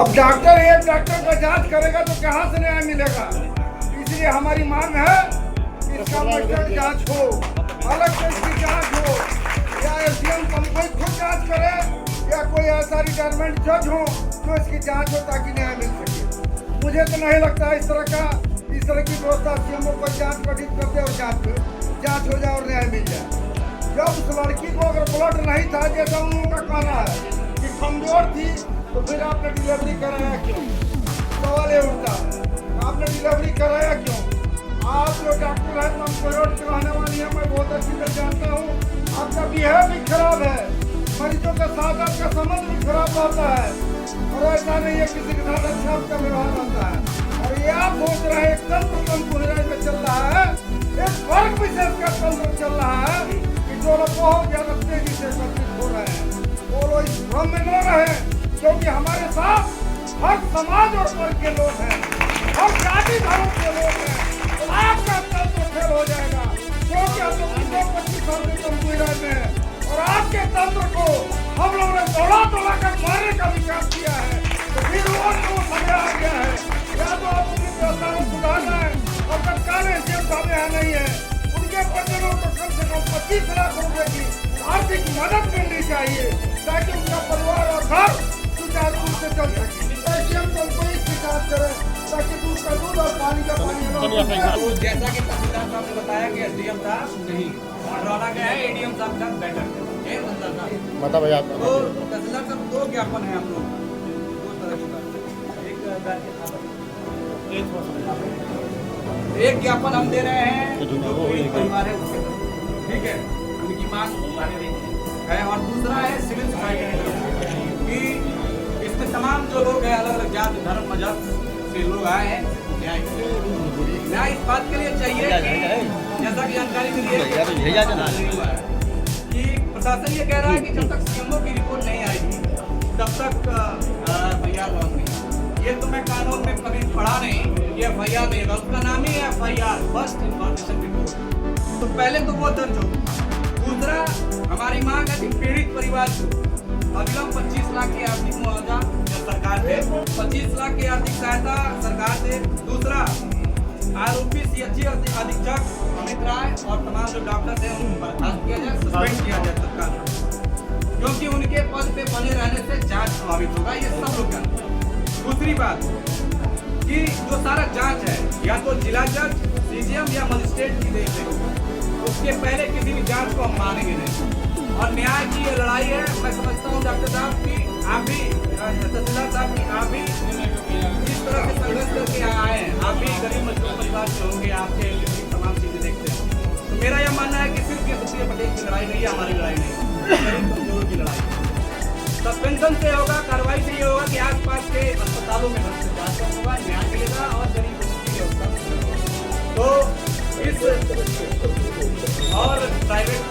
अब डॉक्टर एक डॉक्टर का जांच करेगा तो कहाँ से न्याय मिलेगा। इसलिए हमारी मांग है कि इसका मजिस्ट्रेट जांच हो, अलग से इसकी जांच हो, या एसडीएम कोई खुद जांच करे या कोई ऐसा रिटायरमेंट जज हो जो इसकी जांच हो ताकि न्याय मिल सके। मुझे तो नहीं लगता इस तरह की व्यवस्था सीएमओ को जांच गठित कर दे और जांच हो जाए और न्याय मिल जाए। जब उस लड़की को अगर ब्लड नहीं था, जैसा उन लोगों का कहना है कि कमजोर थी, तो फिर आपने डिलीवरी कराया क्यों? सवाल ये उठता है, आपने डिलीवरी कराया क्यों? आप जो डॉक्टर है कमजोर की रहने वाली है, मैं बहुत अच्छी तरह जानता हूँ। आपका बिहेव भी खराब है, मरीजों के साथ आपका संबंध भी खराब रहता है, और ऐसा नहीं है किसी के साथ अच्छा आपका व्यवहार रहता है। और ये आप सोच रहे हैं तंत्र कंप्यूटर में चल रहा है, एक वर्ग विशेष का तंत्र चल रहा है कि जो लोग बहुत ज्यादा तेजी से विकसित हो रहे हैं, वो लोग इस भ्रम में न रहे, क्योंकि हमारे साथ हर समाज और वर्ग के लोग हैं, हर जाति धर्म के लोग हैं। तो आपका तंत्र फेल हो जाएगा, क्योंकि हम लोग 25 साल से कंप्यूटर में है, और आपके तंत्र को हम लोगों ने दौड़ा कर मारने का विचार किया है। तो फिर वो समय आ गया है, या तो आप अपनी व्यवस्था में सुधारना है, और तत्काल एसडीएम साहब यहाँ नहीं है, उनके परिजनों को कम से कम 25 लाख रुपए की आर्थिक मदद मिलनी चाहिए, ताकि उनका परिवार और घर सुचारू रूप से चल सके। एसडीएम को कोई शिकायत करे ताकि दूध का दूध और पानी का पानी। जैसा कि तहसीलदार साहब ने बताया कि एसडीएम साहब नहीं, रौला गया है एडीएम साहब का बेटर है बता भैया। तो तहसीलदार साहब दो ज्ञापन है हम लोग, दो तरह की बात। एक ज्ञापन हम दे रहे हैं जो पीड़ित परिवार है उसके, ठीक है, उनकी मांग है, और दूसरा है सिविल सोसाइटी कि इसमें तमाम जो लोग हैं, अलग अलग जाति धर्म मजहब से लोग आए हैं, न्याय इस बात के लिए चाहिए कि जैसा कि जानकारी मिली है कि प्रशासन ये कह रहा है कि जब तक सीएमओ की रिपोर्ट नहीं आएगी तब तक एफआईआर लॉन्च नहीं। ये तो मैं कानून में कभी पढ़ा नहीं, ये एफआईआर नहीं है, उसका नाम ही है एफआईआर, फर्स्ट इन्फॉर्मेशन रिपोर्ट। तो पहले तो वो दर्ज हो। दूसरा हमारी मांग है कि पीड़ित परिवार को अविलंब 25 लाख की आर्थिक मुआवजा सरकार दे, 25 लाख की आर्थिक सहायता सरकार दे। दूसरा आरोपी सीएचसी अधीक्षक अमित राय और तमाम जो डॉक्टर हैं उनको बर्खास्त किया जाए, सस्पेंड किया जाए सरकार, क्योंकि उनके पद पे बने रहने से जांच प्रभावित होगा, ये सब लोग जानते हैं। दूसरी बात कि जो सारा जांच है या तो जिला जज, सीजीएम या मजिस्ट्रेट की देख उसके पहले किसी भी जांच को हम मानेंगे नहीं। और न्याय की ये लड़ाई है, मैं समझता हूँ डॉक्टर साहब की आप भी, तहसीलदार साहब की आप भी जिस तरह से संघर्ष करके आए हैं, आप भी गरीब मजदूर परिवार से होंगे, आपके तमाम चीजें देखते हैं। तो मेरा यह मानना है कि सिर्फ ये सुप्रिया पटेल की लड़ाई नहीं है, हमारी लड़ाई नहीं है, गरीब मजदूरों की लड़ाई है। सस्पेंशन से होगा, कार्रवाई से ये होगा कि आसपास के अस्पतालों में जांच होगा, न्याय मिलेगा और गरीब लोगों की व्यवस्था। तो इस और प्राइवेट